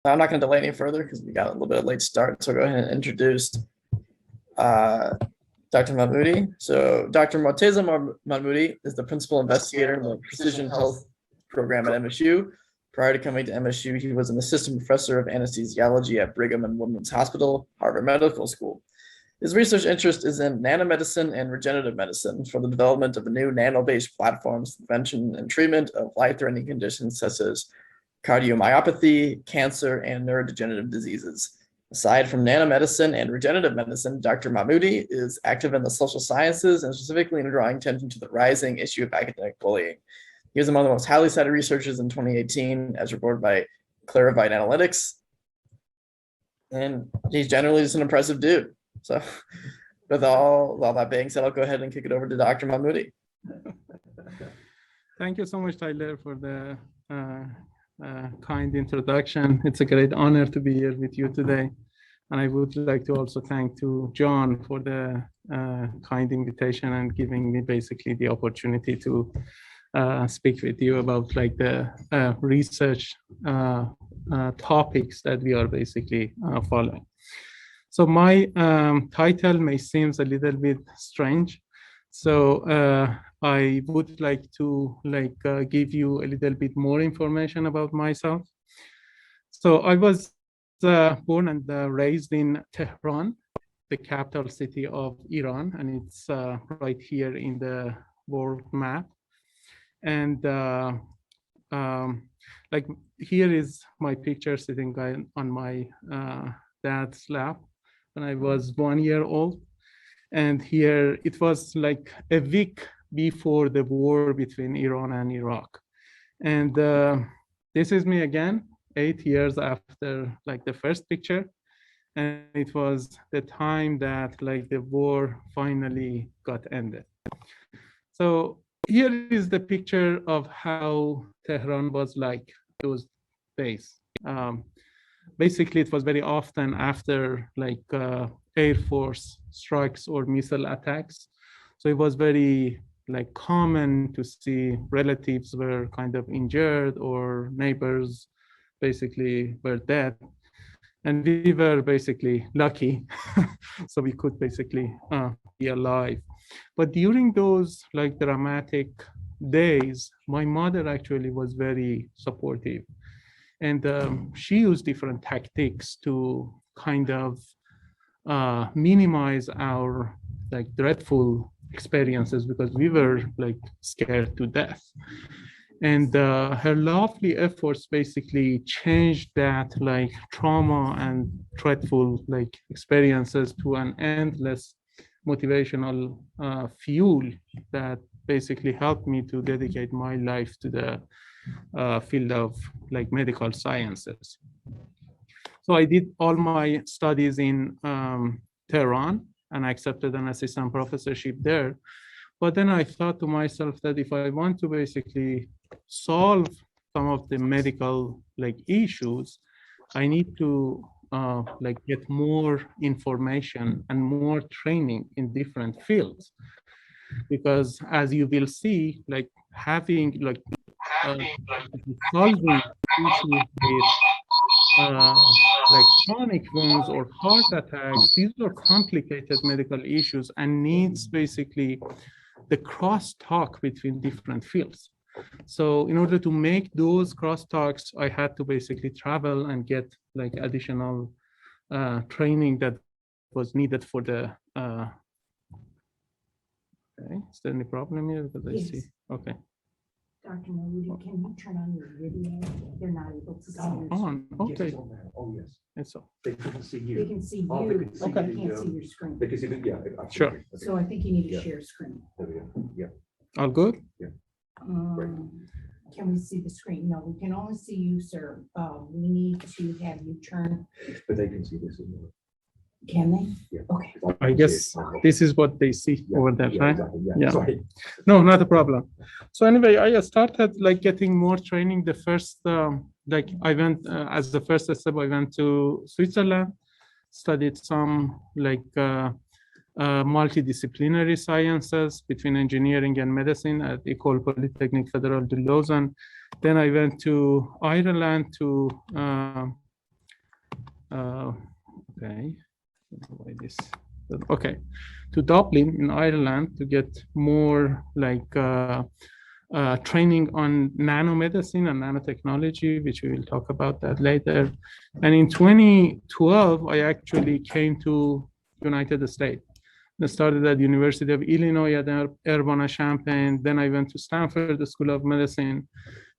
I'm not going to delay any further because we got a little bit of a late start. So go ahead and introduce Dr. Mahmoudi. So Dr. Morteza Mahmoudi is the principal investigator in the Precision Health program at MSU. Prior to coming to MSU, he was an assistant professor of anesthesiology at Brigham and Women's Hospital, Harvard Medical School. His research interest is in nanomedicine and regenerative medicine for the development of new nano-based platforms, prevention and treatment of life-threatening conditions such as cardiomyopathy, cancer, and neurodegenerative diseases. Aside from nanomedicine and regenerative medicine, Dr. Mahmoudi is active in the social sciences and specifically in drawing attention to the rising issue of academic bullying. He was among the most highly cited researchers in 2018, as reported by Clarivate Analytics. And he's generally just an impressive dude. So with all that being said, I'll go ahead and kick it over to Dr. Mahmoudi. Thank you so much, Tyler, for the kind introduction. It's a great honor to be here with you today. And I would like to also thank to John for the kind invitation and giving me basically the opportunity to speak with you about like the research topics that we are basically following. So my title may seem a little bit strange. So I would like to give you a little bit more information about myself. So I was born and raised in Tehran, the capital city of Iran, and it's right here in the world map. And like here is my picture sitting on my dad's lap when I was 1 year old. And here it was like a week before the war between Iran and Iraq. And this is me again, 8 years after like the first picture. And it was the time that like the war finally got ended. So here is the picture of how Tehran was like those days. Basically, it was very often after like Air Force strikes or missile attacks. So it was very like common to see relatives were kind of injured or neighbors basically were dead. And we were basically lucky. So we could basically be alive. But during those like dramatic days, my mother actually was very supportive. And she used different tactics to kind of minimize our like dreadful experiences because we were like scared to death. And her lovely efforts basically changed that like trauma and dreadful like experiences to an endless motivational fuel that basically helped me to dedicate my life to the field of like medical sciences. So I did all my studies in Tehran and I accepted an assistant professorship there. But then I thought to myself that if I want to basically solve some of the medical like issues, I need to like get more information and more training in different fields. Because as you will see, like having like solving issues with like chronic wounds or heart attacks, these are complicated medical issues and needs basically the crosstalk between different fields. So in order to make those crosstalks, I had to basically travel and get like additional training that was needed for the okay, is there any problem here? Because I see, okay. Dr. Mahmoudi, can you turn on your video? They're not able to see your On, okay. Oh, yes. It's so. They can see you. They can see you, Oh, they can but see they the, can't see your screen. They can see the, yeah. Sure. Okay. So I think you need to Yeah. share screen. There we go. Yeah. All good? Can we see the screen? No, we can only see you, sir. We need to have you turn. But they can see this as well. Can they? Yeah. Okay. I guess this is what they see over there, Yeah, right? exactly. Yeah. Yeah. Sorry. No, not a problem. So anyway, I started like getting more training. The first, like I went as the first step, I went to Switzerland, studied some like multidisciplinary sciences between engineering and medicine at École Polytechnique Fédérale de Lausanne. Then I went to Ireland to okay, why this? Okay, to Dublin in Ireland to get more like training on nanomedicine and nanotechnology, which we will talk about that later. And in 2012, I actually came to United States. I started at University of Illinois at Urbana-Champaign. Then I went to Stanford School of Medicine,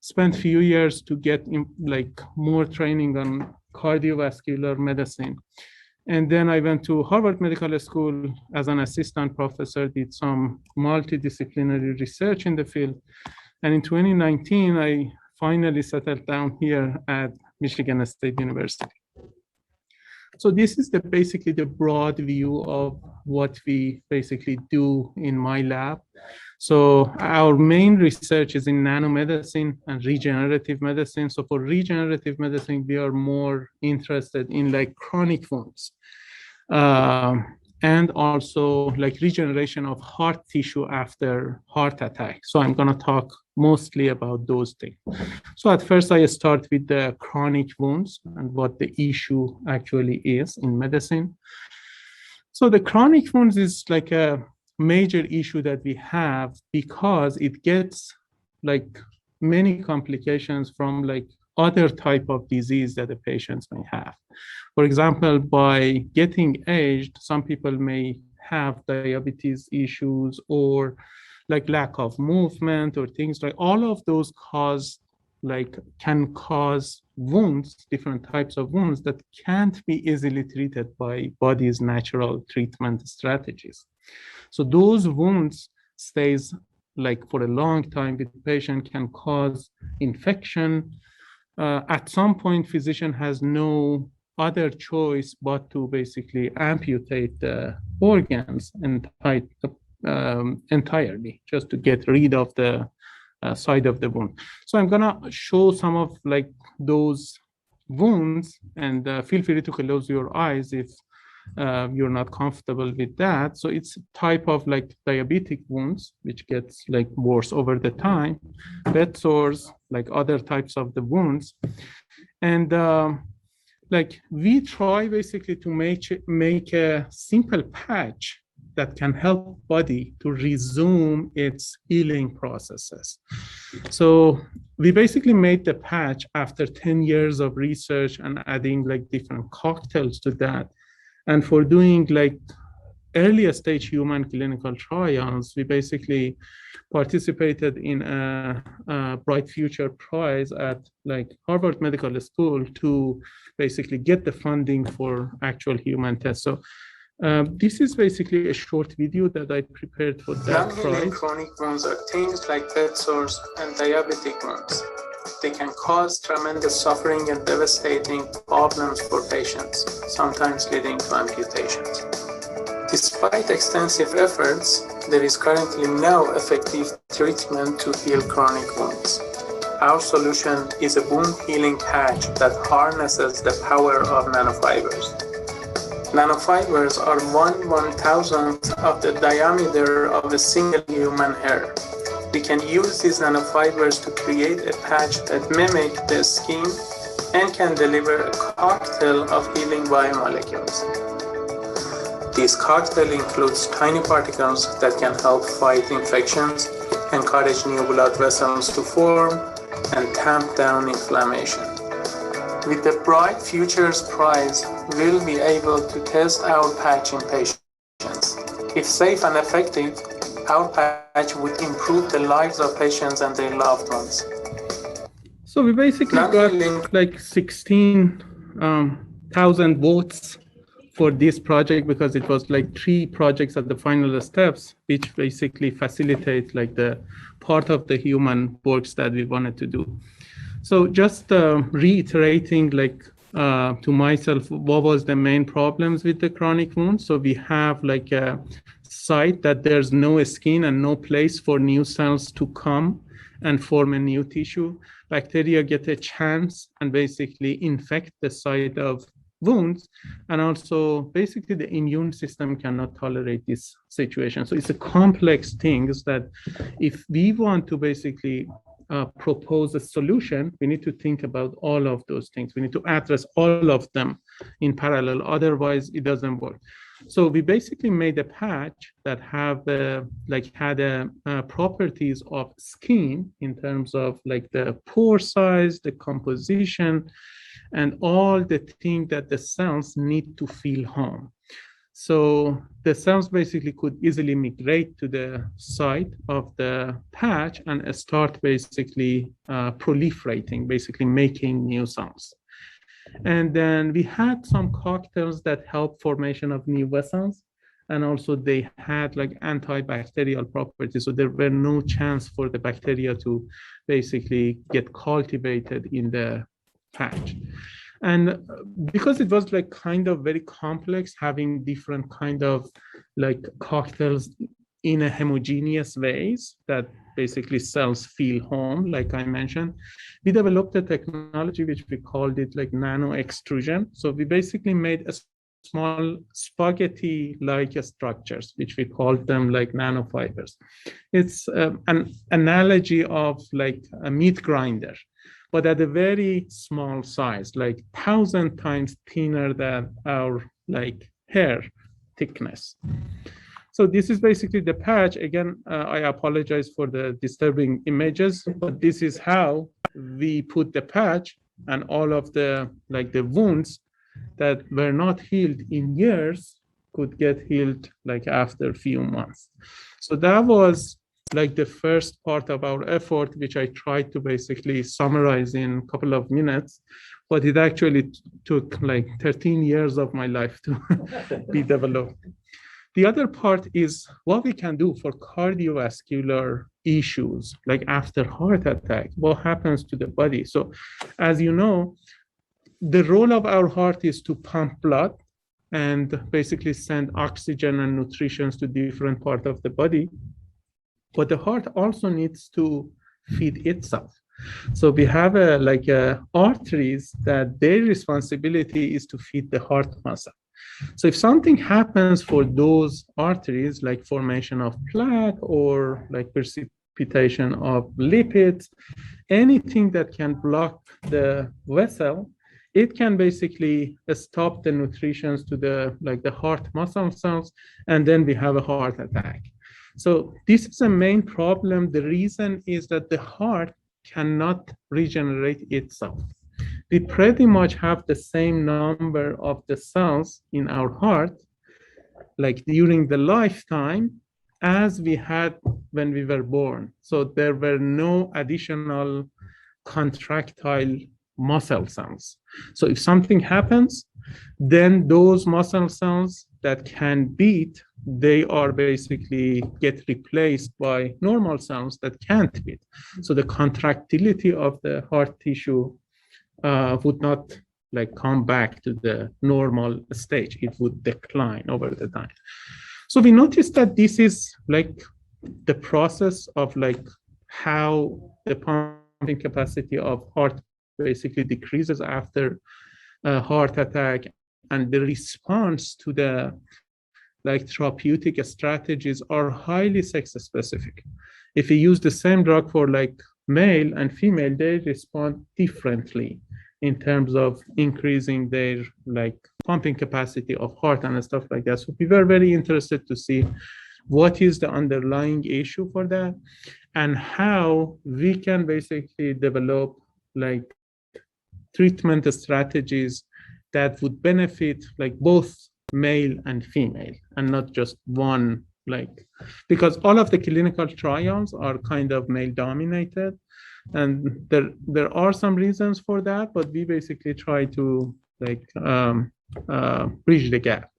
spent a few years to get like more training on cardiovascular medicine. And then I went to Harvard Medical School as an assistant professor, did some multidisciplinary research in the field. And in 2019, I finally settled down here at Michigan State University. So this is basically the broad view of what we basically do in my lab. So our main research is in nanomedicine and regenerative medicine. So for regenerative medicine, we are more interested in like chronic wounds and also like regeneration of heart tissue after heart attack. So I'm going to talk mostly about those things. So at first I start with the chronic wounds and what the issue actually is in medicine. So the chronic wounds is like a major issue that we have because it gets like many complications from like other type of disease that the patients may have. For example, by getting aged, some people may have diabetes issues or like lack of movement or things like all of those can cause wounds, different types of wounds that can't be easily treated by body's natural treatment strategies. So those wounds stays like for a long time with the patient, can cause infection. At some point, physician has no other choice but to basically amputate the organs entirely, just to get rid of the side of the wound. So I'm gonna show some of like those wounds, and feel free to close your eyes if you're not comfortable with that. So it's a type of like diabetic wounds, which gets like worse over the time, bed sores, like other types of the wounds. And like we try basically to make a simple patch that can help body to resume its healing processes. So we basically made the patch after 10 years of research and adding like different cocktails to that. And for doing like earlier stage human clinical trials, we basically participated in a Bright Future Prize at like Harvard Medical School to basically get the funding for actual human tests. So this is basically a short video that I prepared for that prize. Non-healing chronic wounds are things like bed sores and diabetic wounds. They can cause tremendous suffering and devastating problems for patients, sometimes leading to amputations. Despite extensive efforts, there is currently no effective treatment to heal chronic wounds. Our solution is a wound healing patch that harnesses the power of nanofibers. Nanofibers are 1/1000th of the diameter of a single human hair. We can use these nanofibers to create a patch that mimics the skin and can deliver a cocktail of healing biomolecules. This cocktail includes tiny particles that can help fight infections, encourage new blood vessels to form, and tamp down inflammation. With the Bright Futures Prize, we'll be able to test our patch in patients. If safe and effective, our patch would improve the lives of patients and their loved ones. So we basically got like 16,000 votes for this project because it was like 3 projects at the final steps, which basically facilitate like the part of the human works that we wanted to do. So just reiterating like to myself, what was the main problems with the chronic wounds? So we have like a site that there's no skin and no place for new cells to come and form a new tissue. Bacteria get a chance and basically infect the site of wounds, and also basically the immune system cannot tolerate this situation. So it's a complex thing that if we want to basically propose a solution, we need to think about all of those things. We need to address all of them in parallel. Otherwise, it doesn't work. So we basically made a patch that had properties of skin in terms of like the pore size, the composition, and all the things that the cells need to feel home. So the cells basically could easily migrate to the site of the patch and start basically proliferating, basically making new cells. And then we had some cocktails that help formation of new vessels. And also they had like antibacterial properties. So there were no chance for the bacteria to basically get cultivated in the patch. And because it was like kind of very complex, having different kind of like cocktails in a homogeneous ways that basically cells feel home, like I mentioned, we developed a technology which we called it like nano extrusion. So we basically made a small spaghetti-like structures, which we called them like nanofibers. It's an analogy of like a meat grinder, but at a very small size, like 1,000 times thinner than our like hair thickness. So this is basically the patch. Again, I apologize for the disturbing images, but this is how we put the patch, and all of the like the wounds that were not healed in years could get healed like after a few months. So that was like the first part of our effort, which I tried to basically summarize in a couple of minutes, but it actually took like 13 years of my life to be developed. The other part is what we can do for cardiovascular issues, like after heart attack, what happens to the body. So as you know, the role of our heart is to pump blood and basically send oxygen and nutrition to different parts of the body. But the heart also needs to feed itself. So we have arteries that their responsibility is to feed the heart muscle. So if something happens for those arteries, like formation of plaque or like precipitation of lipids, anything that can block the vessel, it can basically stop the nutrition to the heart muscle cells, and then we have a heart attack. So this is a main problem. The reason is that the heart cannot regenerate itself. We pretty much have the same number of the cells in our heart, like during the lifetime, as we had when we were born. So there were no additional contractile muscle cells. So if something happens, then those muscle cells that can beat, they are basically get replaced by normal cells that can't beat. So the contractility of the heart tissue would not like come back to the normal stage. It would decline over the time. So we noticed that this is like the process of like how the pumping capacity of heart basically decreases after a heart attack, and the response to the like therapeutic strategies are highly sex specific. If you use the same drug for like male and female, they respond differently in terms of increasing their like pumping capacity of heart and stuff like that. So we were very interested to see what is the underlying issue for that and how we can basically develop like treatment strategies that would benefit like both male and female and not just one, like, because all of the clinical trials are kind of male dominated, and there are some reasons for that, but we basically try to like bridge the gap.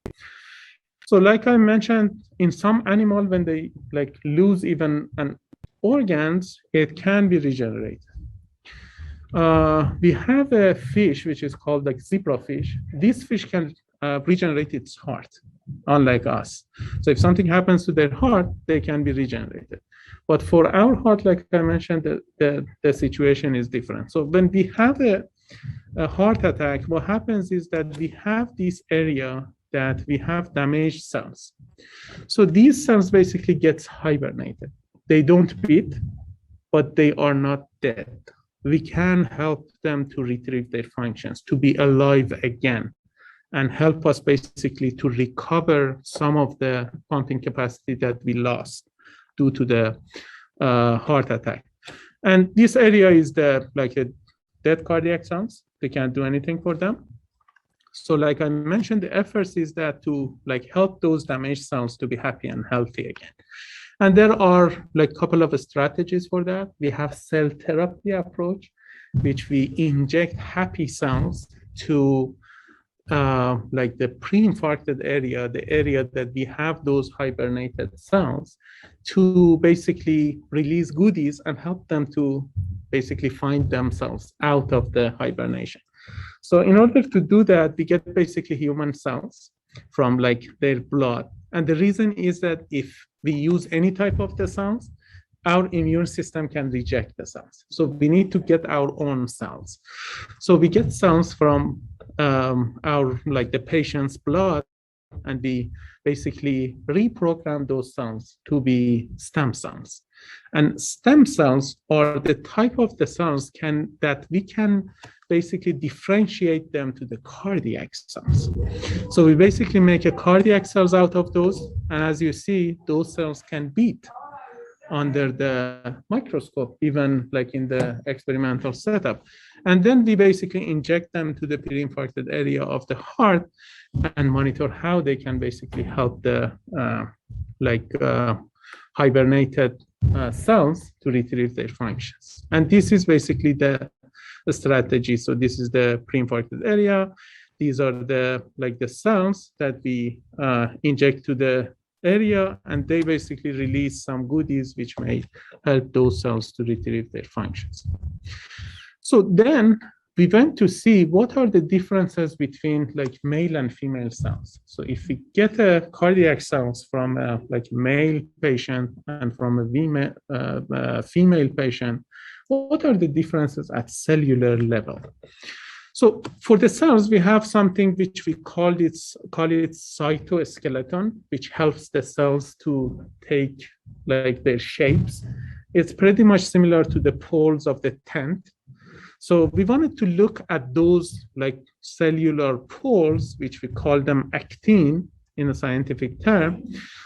So like I mentioned, in some animal, when they like lose even an organs, it can be regenerated. We have a fish which is called like zebrafish. This fish can regenerate its heart, unlike us. So if something happens to their heart, they can be regenerated. But for our heart, like I mentioned, the situation is different. So when we have a heart attack, what happens is that we have this area that we have damaged cells. So these cells basically get hibernated. They don't beat, but they are not dead. We can help them to retrieve their functions, to be alive again, and help us basically to recover some of the pumping capacity that we lost due to the heart attack. And this area is like a dead cardiac sounds. They can't do anything for them. So like I mentioned, the efforts is that to like help those damaged cells to be happy and healthy again. And there are like a couple of strategies for that. We have cell therapy approach, which we inject happy cells to like the pre-infarcted area, the area that we have those hibernated cells, to basically release goodies and help them to basically find themselves out of the hibernation. So in order to do that, we get basically human cells from like their blood. And the reason is that if we use any type of the cells, our immune system can reject the cells. So we need to get our own cells. So we get cells from our, like the patient's blood, and we basically reprogram those cells to be stem cells. And stem cells are the type of the cells that we can basically differentiate them to the cardiac cells. So we basically make a cardiac cells out of those. And as you see, those cells can beat under the microscope, even like in the experimental setup. And then we basically inject them to the pre-infarcted area of the heart and monitor how they can basically help the hibernated cells to retrieve their functions. And this is basically the strategy. So this is the pre-infarcted area. These are the cells that we inject to the area, and they basically release some goodies which may help those cells to retrieve their functions. So then we went to see what are the differences between like male and female cells. So if we get a cardiac cells from a male patient and from a female patient, what are the differences at cellular level? So for the cells, we have something which we call it cytoskeleton, which helps the cells to take like their shapes. It's pretty much similar to the poles of the tent. So we wanted to look at those like cellular poles, which we call them actin in a scientific term.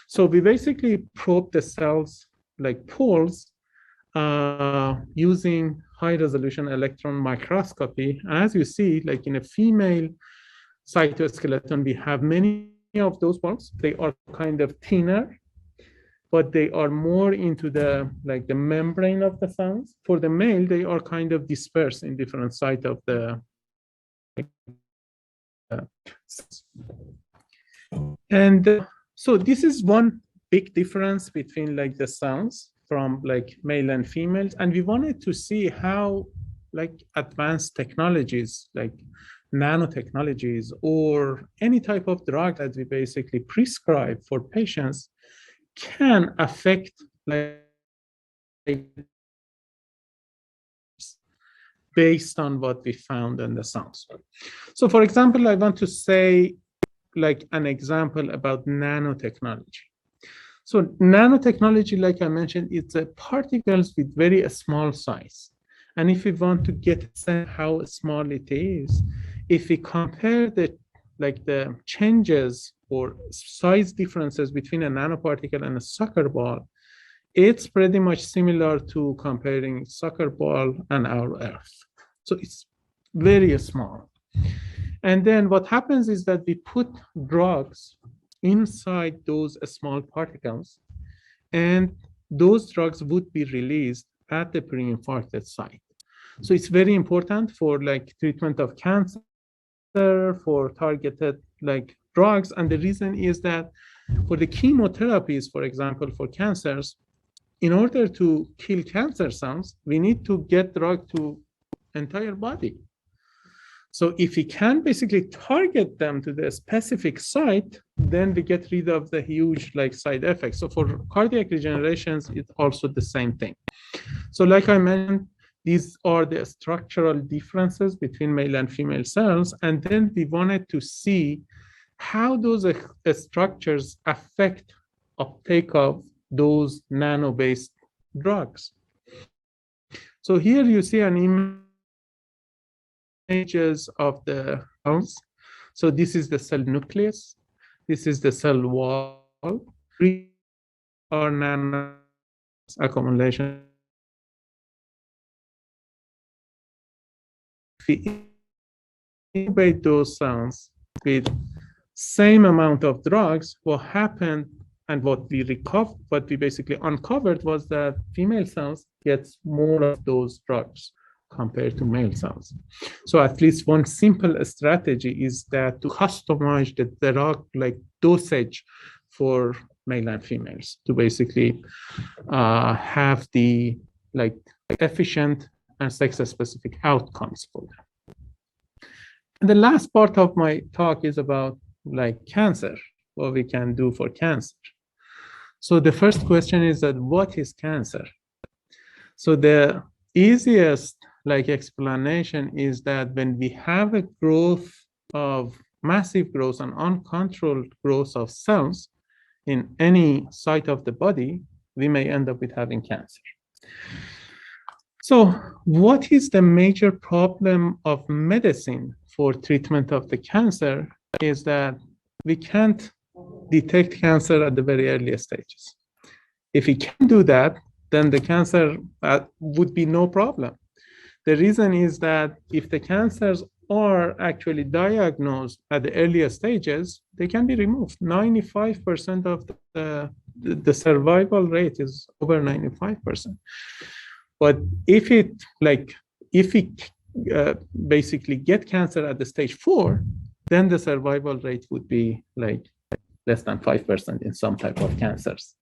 So we basically probe the cells like poles using high-resolution electron microscopy. As you see, like in a female cytoskeleton, we have many of those poles. They are kind of thinner, but they are more into the membrane of the cells. For the male, they are kind of dispersed in different sites of the and so this is one big difference between like the cells from like male and females. And we wanted to see how like advanced technologies like nanotechnologies or any type of drug that we basically prescribe for patients can affect like based on what we found in the cells. So for example, I want to say like an example about nanotechnology. So nanotechnology, like I mentioned, it's particles with very small size. And if we want to get how small it is, if we compare the changes or size differences between a nanoparticle and a soccer ball, it's pretty much similar to comparing soccer ball and our Earth. So it's very small. And then what happens is that we put drugs inside those small particles, and those drugs would be released at the pre-infarcted site. So it's very important for like treatment of cancer, for targeted like drugs. And the reason is that for the chemotherapies, for example, for cancers, in order to kill cancer cells, we need to get drug to entire body. So if we can basically target them to the specific site, then we get rid of the huge like side effects. So for cardiac regenerations, it's also the same thing. So like I mentioned, these are the structural differences between male and female cells. And then we wanted to see how those structures affect uptake of those nano-based drugs. So here you see an images of the cells. So this is the cell nucleus. This is the cell wall. Or nano accumulation. If we incubate those cells with same amount of drugs, what happened and what we basically uncovered was that female cells gets more of those drugs compared to male cells. So at least one simple strategy is that to customize the drug like dosage for male and females to basically have the like efficient and sex-specific outcomes for them. And the last part of my talk is about like cancer, what we can do for cancer. So the first question is that what is cancer? So the easiest like explanation is that when we have a growth of massive growth and uncontrolled growth of cells in any site of the body, we may end up with having cancer. So what is the major problem of medicine for treatment of the cancer is that we can't detect cancer at the very early stages. If we can do that, then the cancer would be no problem. The reason is that if the cancers are actually diagnosed at the earlier stages, they can be removed. 95% of the survival rate is over 95%. But if we basically get cancer at the stage 4, then the survival rate would be like less than 5% in some type of cancers.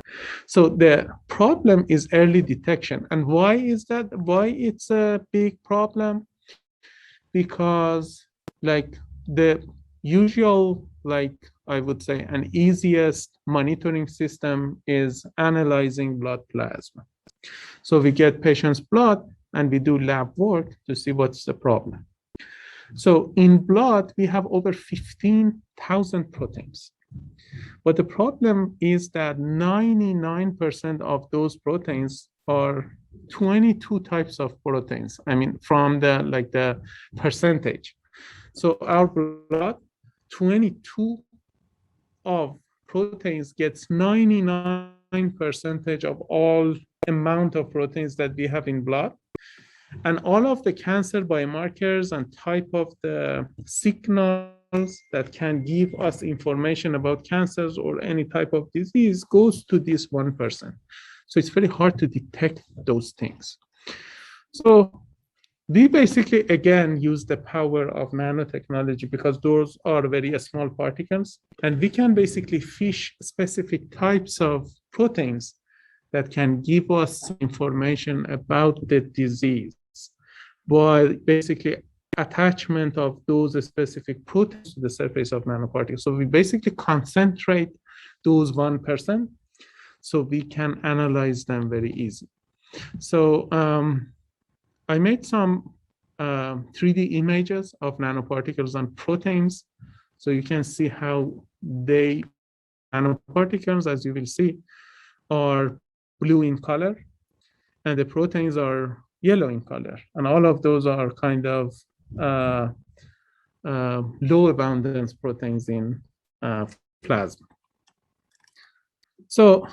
So the problem is early detection. And why is that? Why it's a big problem? Because like the usual, like I would say an easiest monitoring system is analyzing blood plasma. So we get patient's blood and we do lab work to see what's the problem. So in blood, we have over 15,000 proteins. But the problem is that 99% of those proteins are 22 types of proteins. I mean, from the percentage. So our blood, 22 of proteins gets 99% of all amount of proteins that we have in blood. And all of the cancer biomarkers and type of the signals that can give us information about cancers or any type of disease goes to this 1%. So it's very hard to detect those things. So we basically, again, use the power of nanotechnology because those are very small particles. And we can basically fish specific types of proteins that can give us information about the disease by basically attachment of those specific proteins to the surface of nanoparticles. So we basically concentrate those 1% so we can analyze them very easy. So I made some 3D images of nanoparticles and proteins. So you can see how nanoparticles, as you will see, are blue in color, and the proteins are yellow in color. And all of those are kind of low abundance proteins in plasma. So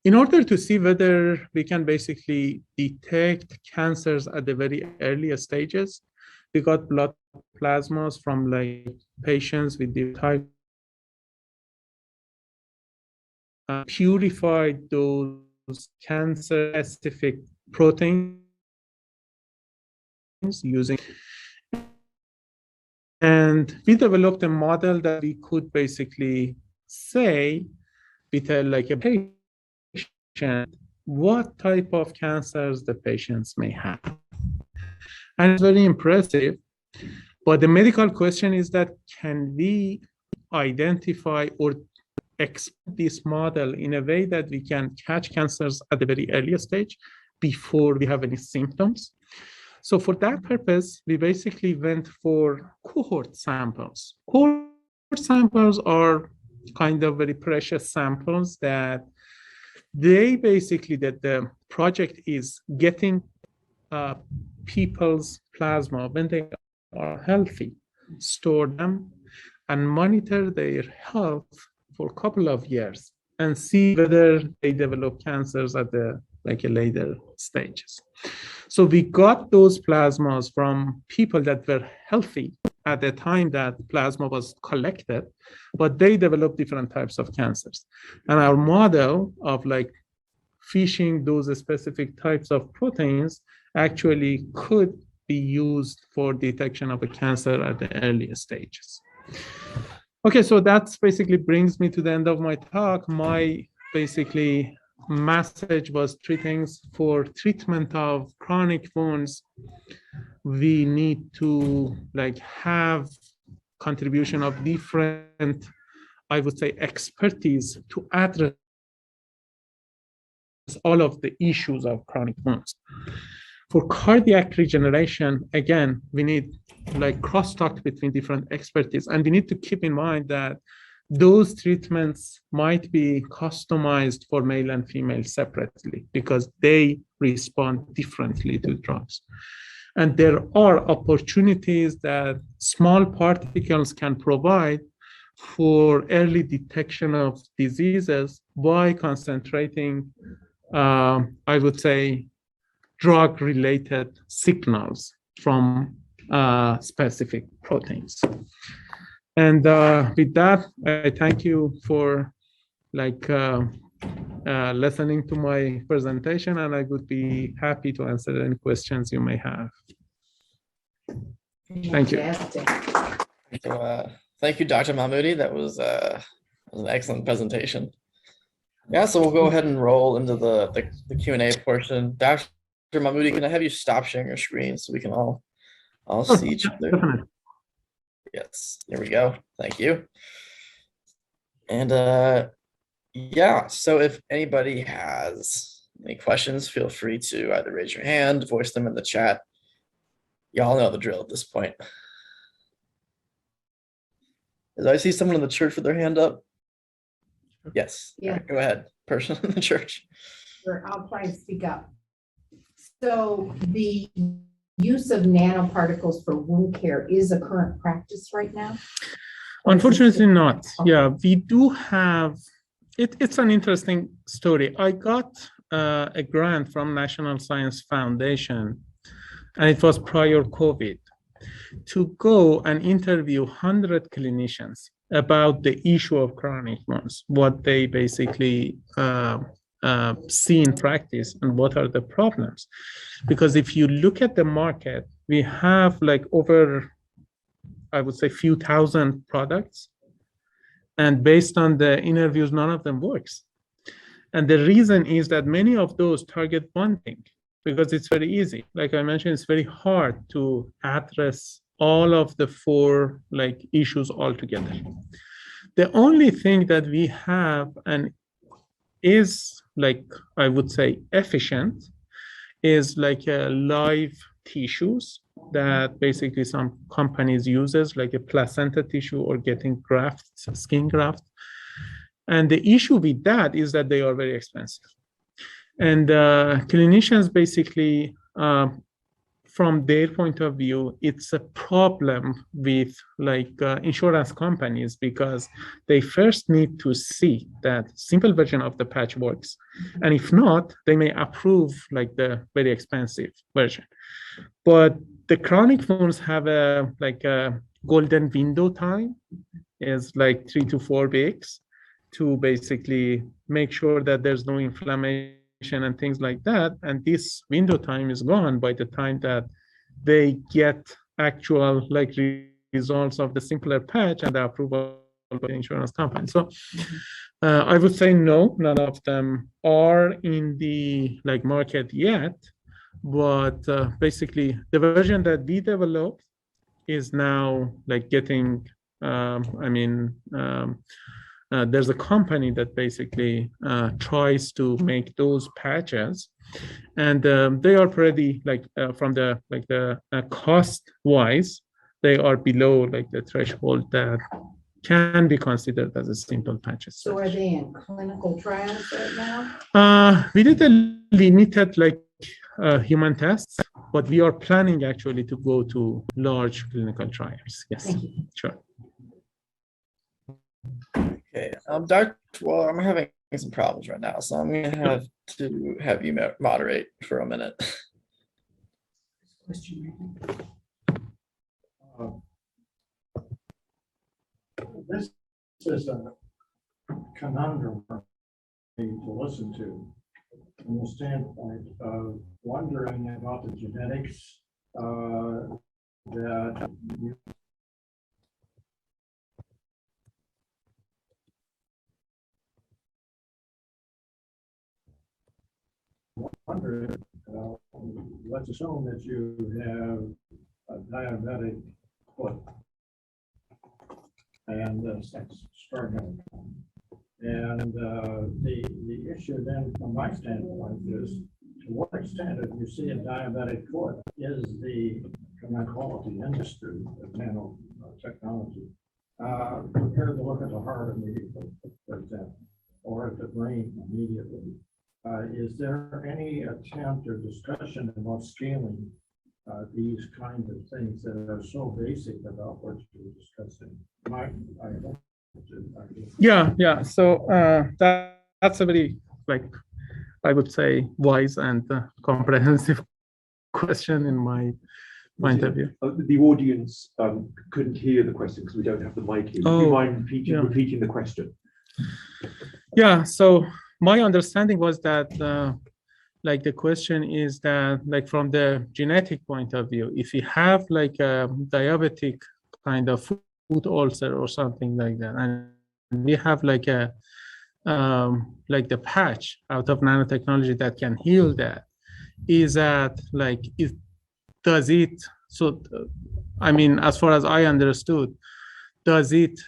in order to see whether we can basically detect cancers at the very earliest stages, we got blood plasmas from like patients with the type, purified those cancer-specific proteins using, and we developed a model that we could basically say, we tell like a patient what type of cancers the patients may have. And it's very impressive. But the medical question is that can we identify or expand this model in a way that we can catch cancers at the very earliest stage before we have any symptoms? So for that purpose, we basically went for cohort samples. Cohort samples are kind of very precious samples that they basically, that the project is getting people's plasma when they are healthy, store them, and monitor their health for a couple of years and see whether they develop cancers at the later stages. So we got those plasmas from people that were healthy at the time that plasma was collected, but they developed different types of cancers. And our model of fishing those specific types of proteins actually could be used for detection of a cancer at the earliest stages. Okay, so that's basically brings me to the end of my talk. My basically message was three things. For treatment of chronic wounds, we need to have contribution of different, I would say, expertise to address all of the issues of chronic wounds. For cardiac regeneration, again, we need crosstalk between different expertise, and we need to keep in mind that those treatments might be customized for male and female separately because they respond differently to drugs. And there are opportunities that small particles can provide for early detection of diseases by concentrating, I would say, drug-related signals from specific proteins. And with that, I thank you for listening to my presentation, and I would be happy to answer any questions you may have. Thank you. So, thank you, Dr. Mahmoudi. That was an excellent presentation. Yeah, so we'll go ahead and roll into the Q&A portion. Dr. Mahmoudi, can I have you stop sharing your screen so we can all see each other? Definitely. Yes, there we go. Thank you. And yeah, so if anybody has any questions, feel free to either raise your hand, voice them in the chat. Y'all know the drill at this point. As I see someone in the church with their hand up. Yes. Yeah. All right, go ahead. Person in the church. Sure, I'll try to speak up. So the use of nanoparticles for wound care is a current practice right now? Unfortunately not. Yeah, we do have, it's an interesting story. I got a grant from National Science Foundation, and it was prior COVID, to go and interview 100 clinicians about the issue of chronic wounds, what they basically see in practice and what are the problems. Because if you look at the market, we have over, I would say, few thousand products. And based on the interviews, none of them works. And the reason is that many of those target one thing, because it's very easy. Like I mentioned, it's very hard to address all of the four issues altogether. The only thing that we have and is I would say efficient is live tissues that basically some companies uses, like a placenta tissue or getting grafts, skin graft. And the issue with that is that they are very expensive. And clinicians basically, from their point of view, it's a problem with insurance companies, because they first need to see that simple version of the patch works. And if not, they may approve the very expensive version. But the chronic wounds have a golden window time, is 3 to 4 weeks, to basically make sure that there's no inflammation and things like that. And this window time is gone by the time that they get actual results of the simpler patch and the approval by the insurance company. So I would say no, none of them are in the market yet. But basically the version that we developed is now getting, there's a company that basically tries to make those patches, and they are pretty from the cost wise, they are below the threshold that can be considered as a simple patches. So are they in clinical trials right now? We did a limited human tests, but we are planning actually to go to large clinical trials. Yes, Thank you. sure. Okay, well, I'm having some problems right now, so I'm gonna have to have you moderate for a minute. This is a conundrum for me to listen to from the standpoint of wondering about the genetics that you wonder. Let's assume that you have a diabetic foot, and that's extraordinary. And the issue then, from my standpoint, is to what extent, if you see a diabetic foot, is the, can I call it the industry of nanotechnology, prepared to look at the heart immediately, for example, or at the brain immediately? Is there any attempt or discussion about scaling these kinds of things that are so basic about what you're discussing? Yeah. So that's a very, like, I would say, wise and comprehensive question in my point of view. The audience couldn't hear the question because we don't have the mic here. Would you mind repeating the question? Yeah. So my understanding was that, like, the question is that, like, from the genetic point of view, if you have like a diabetic kind of foot ulcer or something like that, and we have like a like the patch out of nanotechnology that can heal that, is that like, does it, so I mean, as far as I understood, does it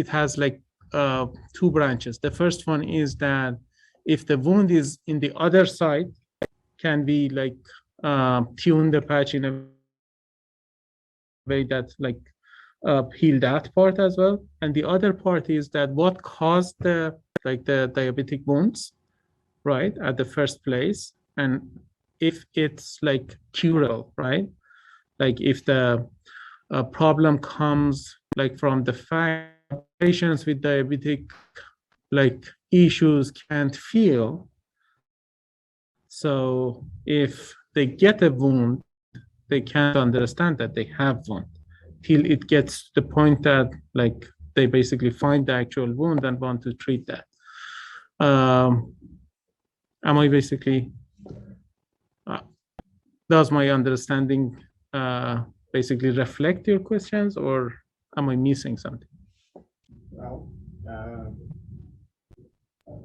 has like two branches. The first one is that if the wound is in the other side, can be like tune the patch in a way that like heal that part as well. And the other part is that what caused the diabetic wounds, right, at the first place, and if it's like curable, right? Like if the problem comes like from the fact patients with diabetic like issues can't feel. So if they get a wound, they can't understand that they have wound till it gets to the point that like they basically find the actual wound and want to treat that. Am I basically, does my understanding basically reflect your questions, or am I missing something? Well,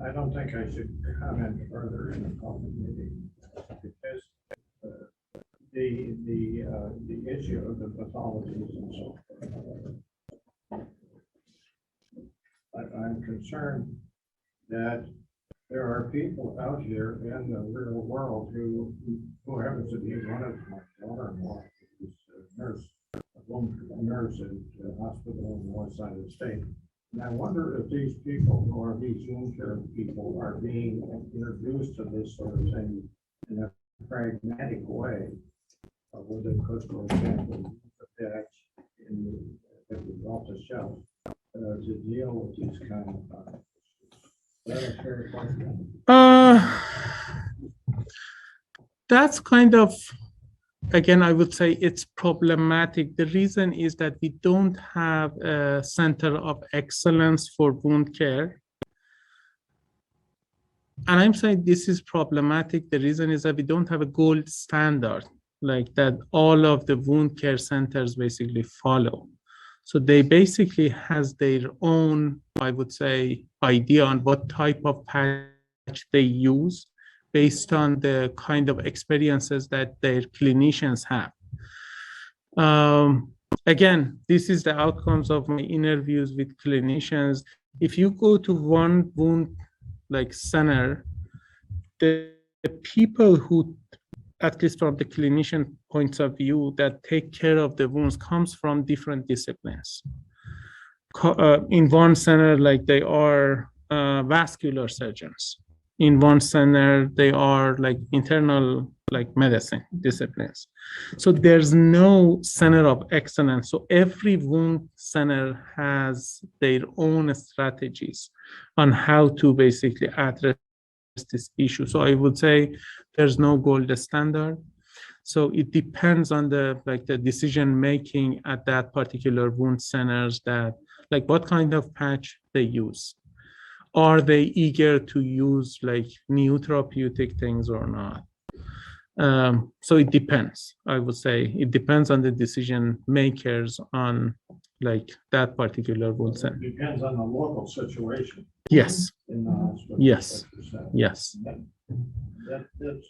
I don't think I should comment further in the public meeting, because the issue of the pathologies and so forth. I'm concerned that there are people out here in the real world who happens to be one of my daughter-in-law, who's a nurse at a hospital on the north side of the state. And I wonder if these people, or these wound care people, are being introduced to this sort of thing in a pragmatic way, where they could, for example, attach that was off the shelf to deal with these kind of that's kind of, again, I would say it's problematic. The reason is that we don't have a center of excellence for wound care. And I'm saying this is problematic. The reason is that we don't have a gold standard like that all of the wound care centers basically follow. So they basically has their own, I would say, idea on what type of patch they use based on the kind of experiences that their clinicians have. Again, this is the outcomes of my interviews with clinicians. If you go to one wound like center, the people who, at least from the clinician points of view, that take care of the wounds comes from different disciplines. In one center, like they are vascular surgeons. in one center, they are like internal like medicine disciplines. So there's no center of excellence. So every wound center has their own strategies on how to basically address this issue. So I would say there's no gold standard. So it depends on the decision making at that particular wound centers, that like what kind of patch they use. Are they eager to use like new therapeutic things or not? So it depends. I would say it depends on the decision makers on like that particular wound center. It depends on the local situation Yes. in the hospital. Yes. like you said. Yes. That's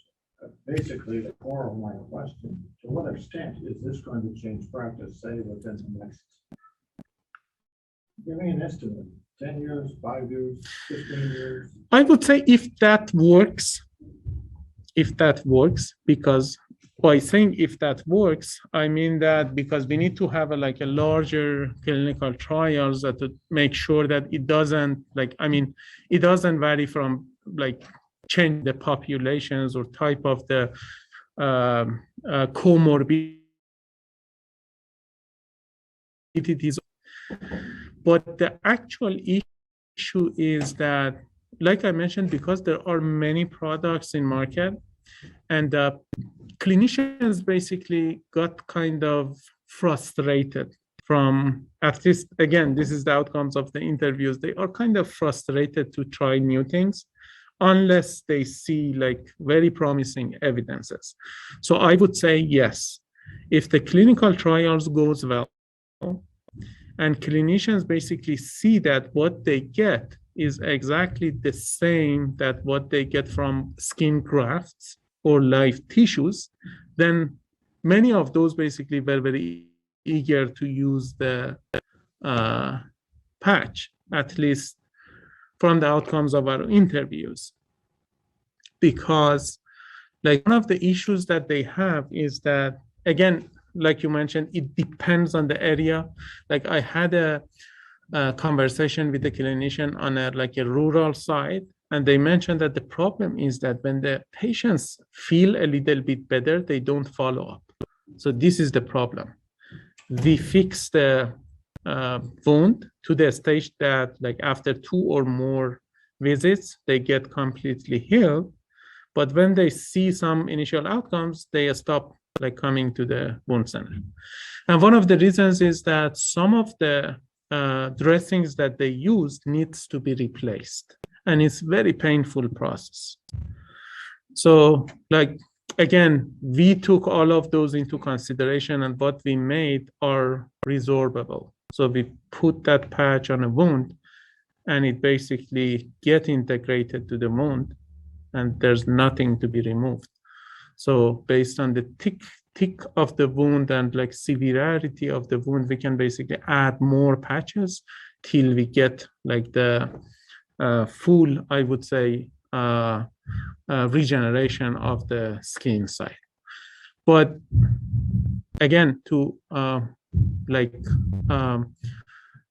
basically the core of my question. To what extent is this going to change practice, say, within the next, give me an estimate, 10 years, 5 years, 15 years? I would say if that works, because by saying if that works, I mean that because we need to have a larger clinical trials that to make sure that it doesn't it doesn't vary from change the populations or type of the comorbidities. But the actual issue is that, like I mentioned, because there are many products in market, and clinicians basically got kind of frustrated from, at least, again, this is the outcomes of the interviews. They are kind of frustrated to try new things unless they see very promising evidences. So I would say yes, if the clinical trials goes well, and clinicians basically see that what they get is exactly the same that what they get from skin grafts or live tissues, then many of those basically were very eager to use the patch, at least from the outcomes of our interviews. Because one of the issues that they have is that, again, like you mentioned, it depends on the area. I had a conversation with a clinician on a rural side, and they mentioned that the problem is that when the patients feel a little bit better, they don't follow up. So this is the problem. We fix the wound to the stage that after 2 or more visits, they get completely healed. But when they see some initial outcomes, they stop coming to the wound center. And one of the reasons is that some of the dressings that they use needs to be replaced. And it's very painful process. So again, we took all of those into consideration, and what we made are resorbable. So we put that patch on a wound, and it basically get integrated to the wound, and there's nothing to be removed. So based on the thick of the wound and severity of the wound, we can basically add more patches till we get the full, I would say, regeneration of the skin side. But again, to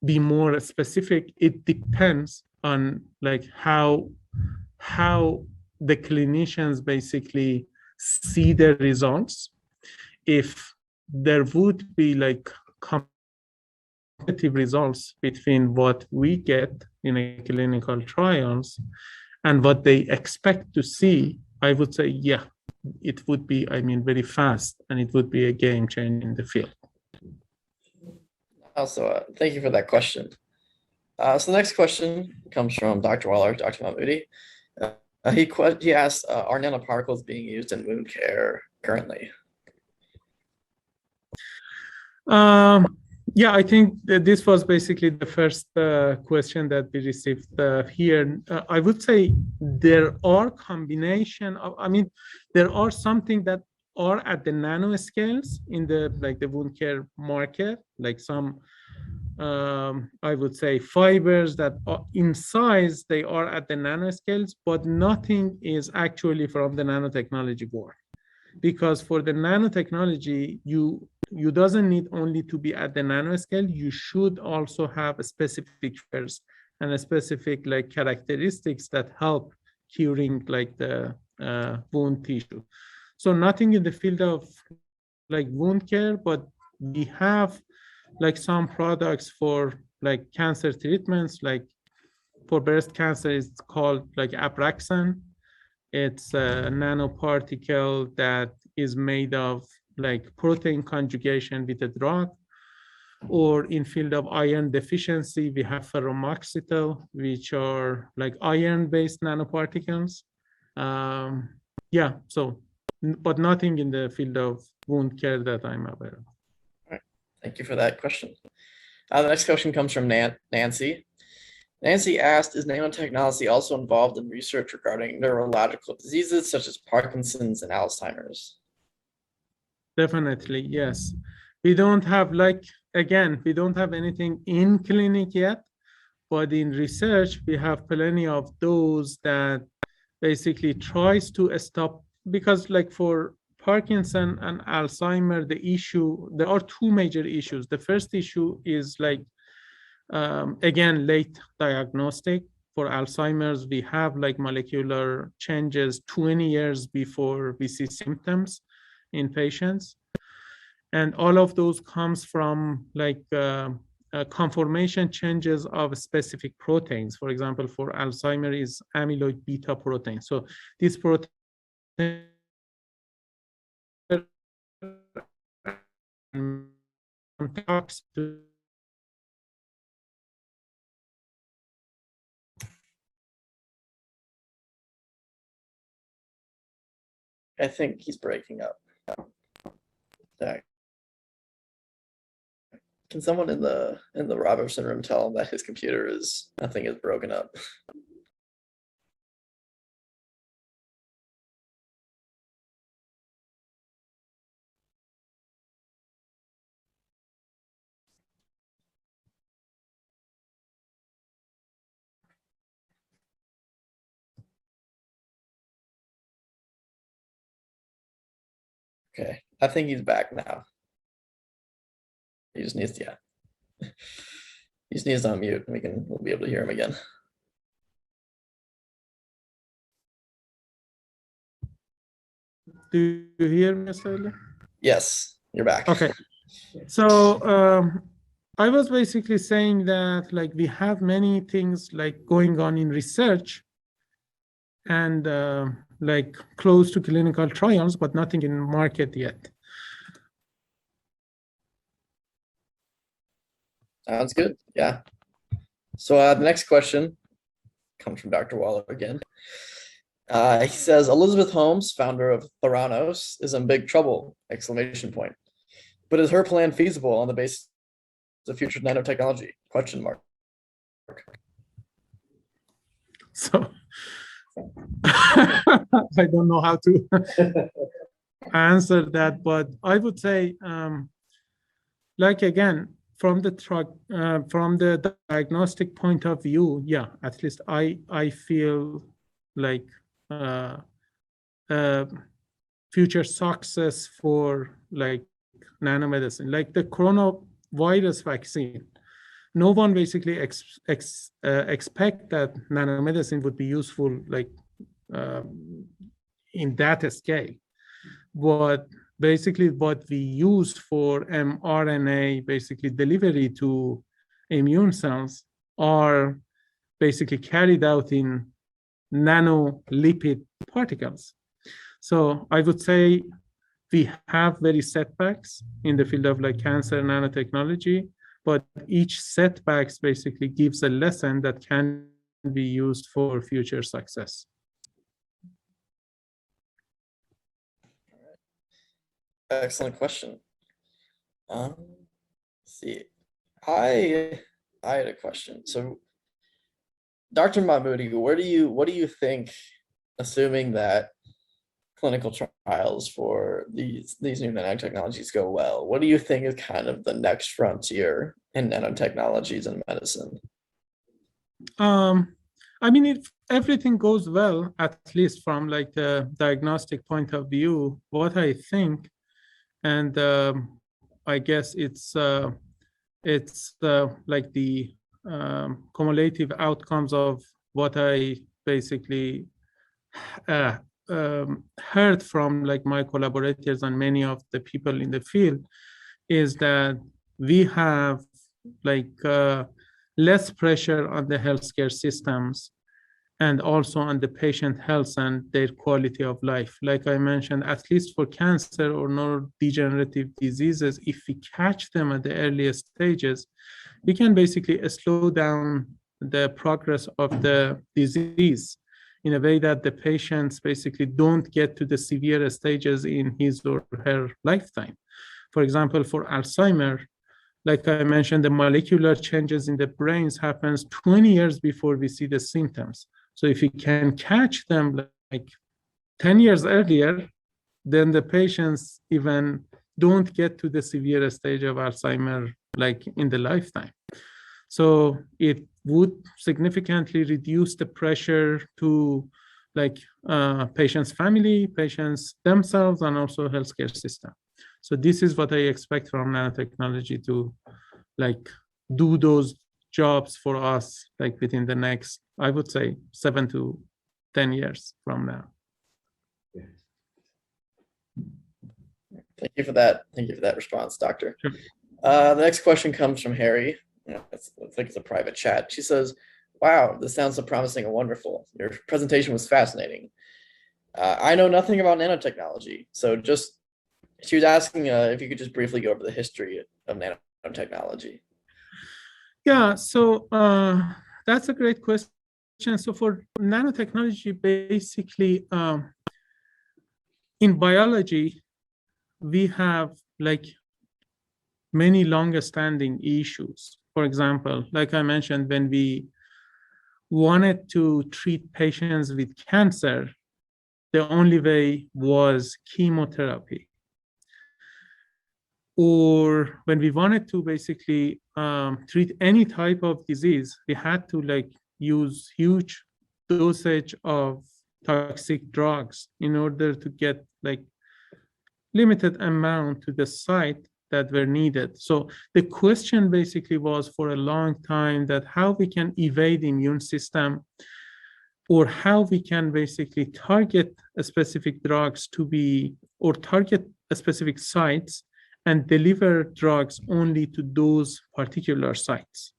be more specific, it depends on how the clinicians basically see the results. If there would be competitive results between what we get in a clinical trials and what they expect to see, I would say, yeah, it would be, very fast, and it would be a game changer in the field. Also, thank you for that question. So the next question comes from Dr. Waller, Dr. Mahmoudi. He asked, are nanoparticles being used in wound care currently? Yeah, I think that this was basically the first question that we received here. I would say there are combination of, there are something that are at the nanoscales in the the wound care market, some I would say fibers that are in size, they are at the nanoscales, but nothing is actually from the nanotechnology world. Because for the nanotechnology, you doesn't need only to be at the nanoscale, you should also have specific features and a specific characteristics that help curing like the wound tissue. So nothing in the field of like wound care, but we have like some products for like cancer treatments, like for breast cancer, it's called like Abraxane. It's a nanoparticle that is made of like protein conjugation with a drug. Or in field of iron deficiency, we have ferromoxetil, which are like iron-based nanoparticles. Yeah, so, but nothing in the field of wound care that I'm aware of. All right. Thank you for that question. The next question comes from Nancy. Nancy asked, is nanotechnology also involved in research regarding neurological diseases such as Parkinson's and Alzheimer's? Definitely, yes. We don't have like, again, we don't have anything in clinic yet, but in research, we have plenty of those that basically tries to stop, because like for Parkinson and Alzheimer, the issue, there are two major issues. The first issue is like, again, late diagnostic. For Alzheimer's, we have like molecular changes 20 years before we see symptoms in patients. And all of those comes from like conformation changes of specific proteins. For example, for Alzheimer is amyloid beta protein. So this protein talks to I think he's breaking up. Sorry. Can someone in the Robertson room tell him that his computer is, nothing is broken up? Okay, I think he's back now. He just needs to, yeah. He just needs to unmute and we'll be able to hear him again. Do you hear me, Sally? Yes, you're back. Okay. So I was basically saying that like we have many things like going on in research and like close to clinical trials, but nothing in market yet. Sounds good. Yeah. So the next question comes from Dr. Waller again. He says, Elizabeth Holmes, founder of Theranos, is in big trouble, exclamation point. But is her plan feasible on the basis of future nanotechnology? Question mark. So I don't know how to answer that, but I would say, like again, from the diagnostic point of view, yeah, at least I feel like future success for like nanomedicine, like the coronavirus vaccine. No one basically expect that nanomedicine would be useful like in that scale. But basically what we use for mRNA basically delivery to immune cells are basically carried out in nanolipid particles. So I would say we have very setbacks in the field of like cancer nanotechnology, but each setbacks basically gives a lesson that can be used for future success. Excellent question. Let's see, I had a question. So, Dr. Mahmoudi, what do you think, assuming that clinical trials for these new nanotechnologies go well, what do you think is kind of the next frontier in nanotechnologies and medicine? I mean, if everything goes well, at least from like the diagnostic point of view, what I think, and I guess it's like the cumulative outcomes of what I basically heard from like my collaborators and many of the people in the field is that we have like less pressure on the healthcare systems and also on the patient health and their quality of life. Like I mentioned, at least for cancer or neurodegenerative diseases, if we catch them at the earliest stages, we can basically slow down the progress of the disease in a way that the patients basically don't get to the severe stages in his or her lifetime. For example, for Alzheimer, like I mentioned, the molecular changes in the brains happens 20 years before we see the symptoms. So if you can catch them like 10 years earlier, then the patients even don't get to the severe stage of Alzheimer like in the lifetime. So it would significantly reduce the pressure to like patients' family, patients themselves, and also healthcare system. So this is what I expect from nanotechnology to like do those jobs for us like within the next, I would say, 7 to 10 years from now. Thank you for that. Thank you for that response, Doctor. Sure. The next question comes from Harry. It's like it's a private chat. She says, "Wow, this sounds so promising and wonderful. Your presentation was fascinating. I know nothing about nanotechnology, so she was asking if you could just briefly go over the history of nanotechnology." Yeah, so that's a great question. So for nanotechnology, basically, in biology, we have like many longer-standing issues. For example, like I mentioned, when we wanted to treat patients with cancer, the only way was chemotherapy. Or when we wanted to basically treat any type of disease, we had to like use huge dosage of toxic drugs in order to get like limited amount to the site that were needed. So the question basically was for a long time that how we can evade the immune system or how we can basically target a specific drugs to be, or target a specific sites and deliver drugs only to those particular sites.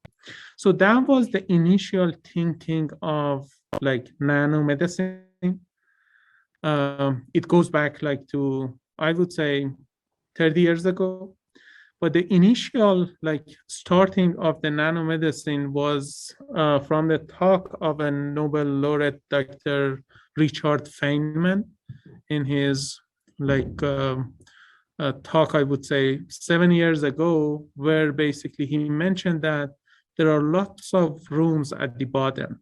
So that was the initial thinking of like nanomedicine. It goes back like to, I would say, 30 years ago. But the initial like starting of the nanomedicine was from the talk of a Nobel laureate, Dr. Richard Feynman, in his like talk, I would say 7 years ago, where basically he mentioned that there are lots of rooms at the bottom.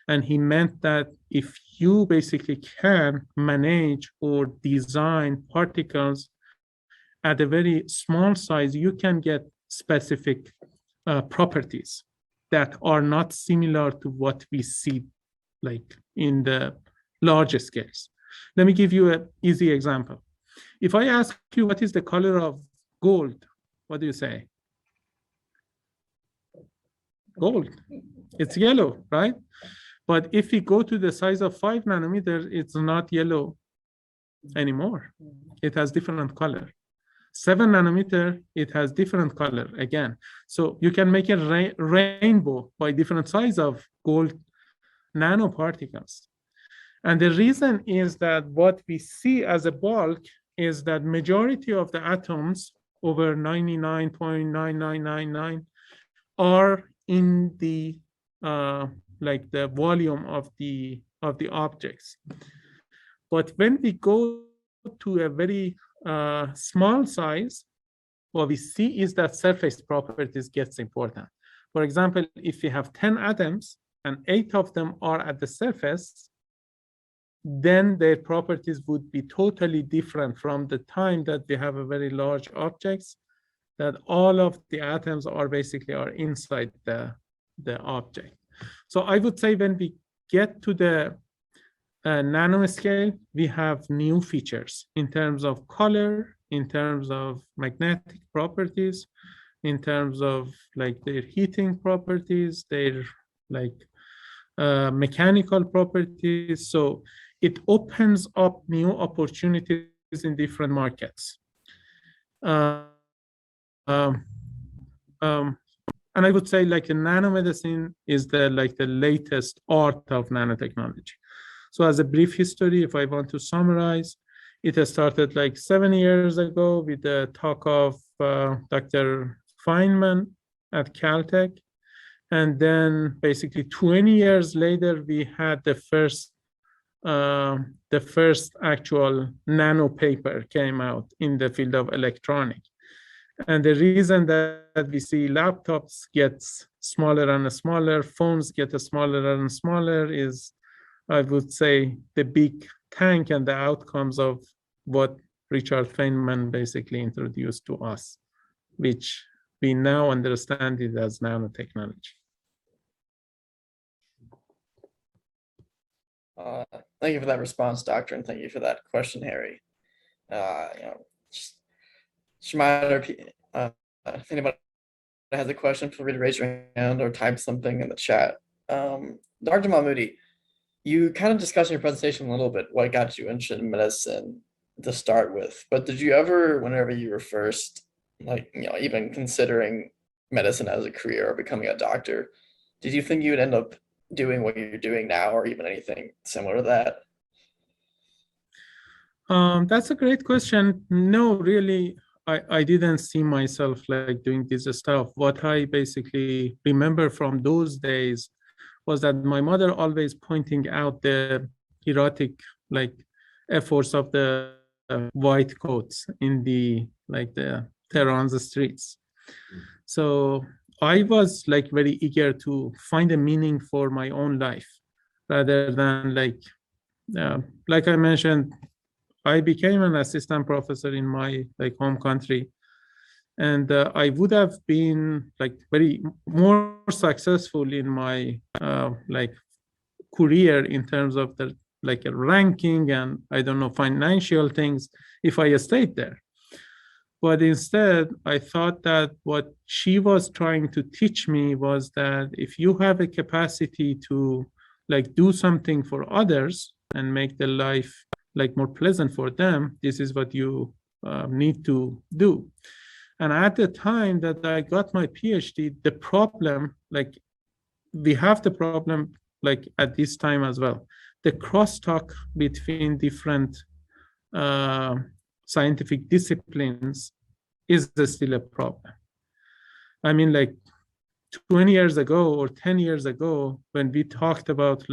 And he meant that if you basically can manage or design particles at a very small size, you can get specific properties that are not similar to what we see like in the larger scales. Let me give you an easy example. If I ask you what is the color of gold, what do you say? Gold. It's yellow, right? But if we go to the size of 5 nanometers, it's not yellow anymore. It has different color. 7 nanometer, it has different color again. So you can make a rainbow by different size of gold nanoparticles. And the reason is that what we see as a bulk is that majority of the atoms, over 99.9999, are in the like the volume of the objects. But when we go to a very small size, what we see is that surface properties gets important. For example, if we have 10 atoms and 8 of them are at the surface, then their properties would be totally different from the time that we have a very large objects, that all of the atoms are basically inside the object. So I would say when we get to the nanoscale, we have new features in terms of color, in terms of magnetic properties, in terms of like their heating properties, their like mechanical properties. So it opens up new opportunities in different markets. And I would say like the nanomedicine is the latest art of nanotechnology. So as a brief history, if I want to summarize, it has started like 7 years ago with the talk of Dr. Feynman at Caltech. And then basically 20 years later, we had the first actual nano paper came out in the field of electronics. And the reason that we see laptops get smaller and smaller, phones get smaller and smaller is, I would say, the big tank and the outcomes of what Richard Feynman basically introduced to us, which we now understand it as nanotechnology. Thank you for that response, Doctor, and thank you for that question, Harry. Just reminder, if anybody has a question, feel free to raise your hand or type something in the chat. Dr. Mahmoudi, you kind of discussed in your presentation a little bit what got you interested in medicine to start with, but did you ever, whenever you were first, even considering medicine as a career or becoming a doctor, did you think you would end up doing what you're doing now or even anything similar to that? That's a great question. No, really, I didn't see myself like doing this stuff. What I basically remember from those days was that my mother always pointing out the erotic efforts of the white coats in the Tehran's streets. So I was very eager to find a meaning for my own life, rather than like I mentioned, I became an assistant professor in my home country, and I would have been very more successful in my career in terms of the a ranking and I don't know financial things if I stayed there. But instead, I thought that what she was trying to teach me was that if you have a capacity to do something for others and make the life more pleasant for them, this is what you need to do. And at the time that I got my PhD, the problem, we have the problem at this time as well. The crosstalk between different scientific disciplines is still a problem. I mean, 20 years ago or 10 years ago, when we talked about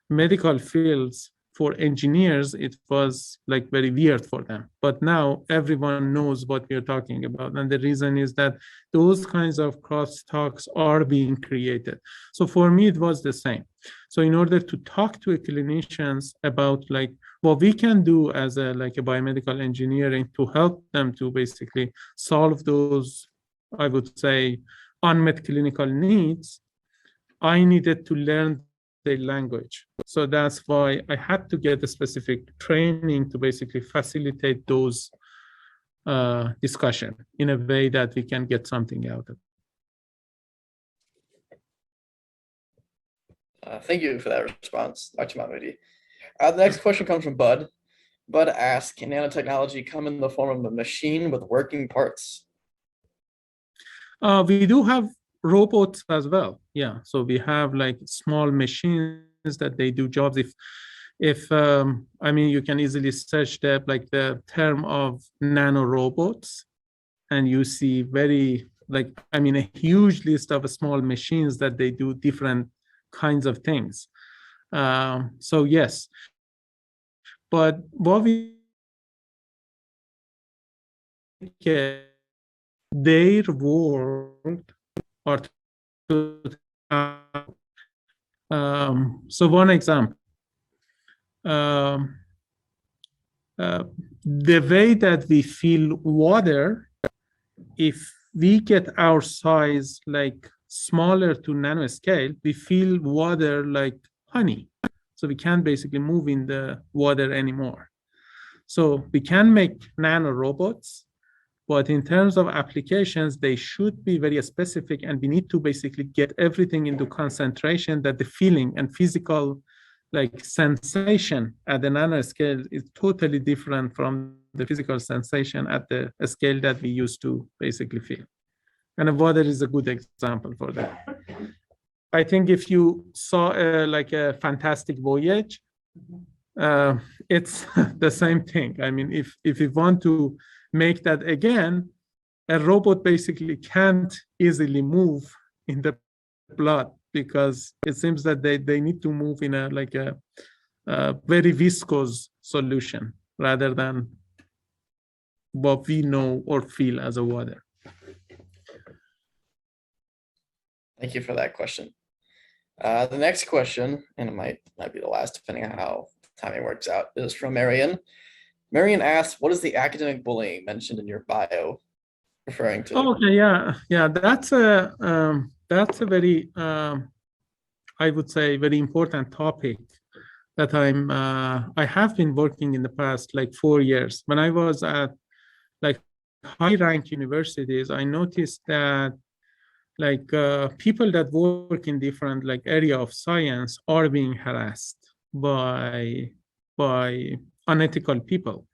medical fields for engineers, it was very weird for them. But now everyone knows what we're talking about. And the reason is that those kinds of crosstalks are being created. So for me, it was the same. So in order to talk to clinicians about what we can do as a biomedical engineering to help them to basically solve those, I would say, unmet clinical needs, I needed to learn the language. So that's why I had to get a specific training to basically facilitate those discussion in a way that we can get something out of it. Thank you for that response, Dr. Mahmoudi. The next question comes from Bud. Bud asks, can nanotechnology come in the form of a machine with working parts? We do have robots as well. Yeah, so we have small machines that they do jobs. If I mean, you can easily search the term of nano robots, and you see very a huge list of small machines that they do different kinds of things. So yes, but what we their world or so one example, the way that we feel water, if we get our size smaller to nanoscale, we feel water like honey. So we can't basically move in the water anymore. So we can make nano robots But in terms of applications, they should be very specific, and we need to basically get everything into concentration that the feeling and physical like sensation at the nanoscale is totally different from the physical sensation at the scale that we used to basically feel. And water is a good example for that. I think if you saw like a Fantastic Voyage, it's the same thing. I mean, if you want to make that again, a robot basically can't easily move in the blood because it seems that they need to move in a like a very viscous solution rather than what we know or feel as a water. Thank you for that question. The next question, and it might be the last depending on how timing works out, is from Marion. Marion asks, what is the academic bullying mentioned in your bio referring to? Okay, yeah, that's a very, I would say, very important topic that I have been working in the past like 4 years. When I was at like high-ranked universities, I noticed that like people that work in different like area of science are being harassed by unethical people,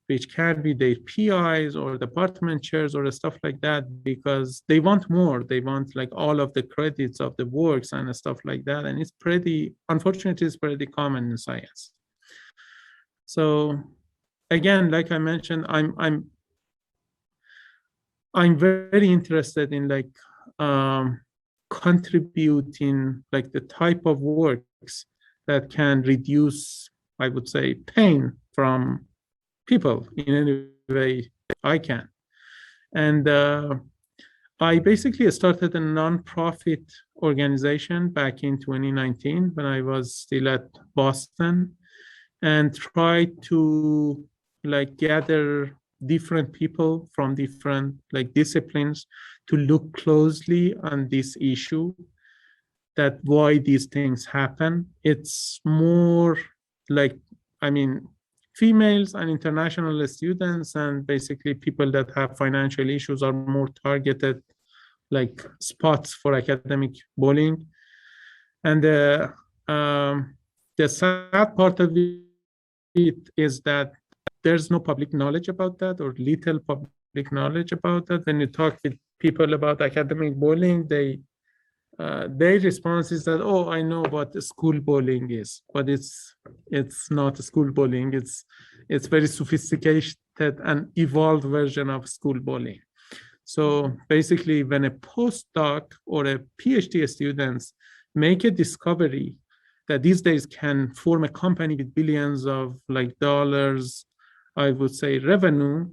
which can be their PIs or department chairs or stuff like that, because they want more. They want like all of the credits of the works and stuff like that. And it's unfortunately, it's pretty common in science. So again, like I mentioned, I'm very interested in like contributing like the type of works that can reduce, I would say, pain from people in any way I can. And I basically started a nonprofit organization back in 2019 when I was still at Boston, and tried to like gather different people from different like disciplines to look closely on this issue, that why these things happen. It's more like, I mean, females and international students and basically people that have financial issues are more targeted like spots for academic bullying. And the sad part of it is that there's no public knowledge about that, or little public knowledge about that. When you talk with people about academic bullying, their response is that, oh, I know what school bullying is, but it's not school bullying. It's very sophisticated and evolved version of school bullying. So basically, when a postdoc or a PhD students make a discovery that these days can form a company with billions of like dollars, I would say, revenue,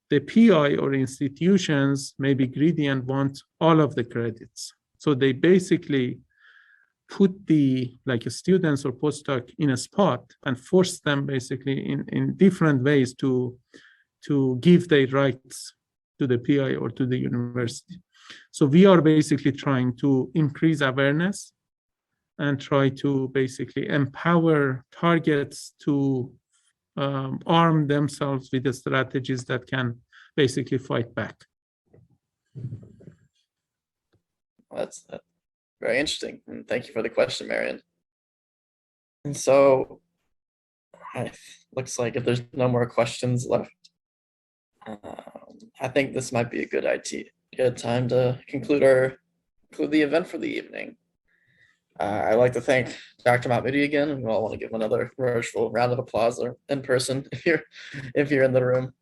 the PI or institutions may be greedy and want all of the credits. So they basically put the like students or postdoc in a spot and force them basically in different ways to give their rights to the PI or to the university. So we are basically trying to increase awareness and try to basically empower targets to arm themselves with the strategies that can basically fight back. Well, that's very interesting. And thank you for the question, Marion. And so looks like if there's no more questions left, I think this might be a good time to conclude the event for the evening. I'd like to thank Dr. Mahmoudi again, and we all want to give another virtual round of applause or in person if you're in the room.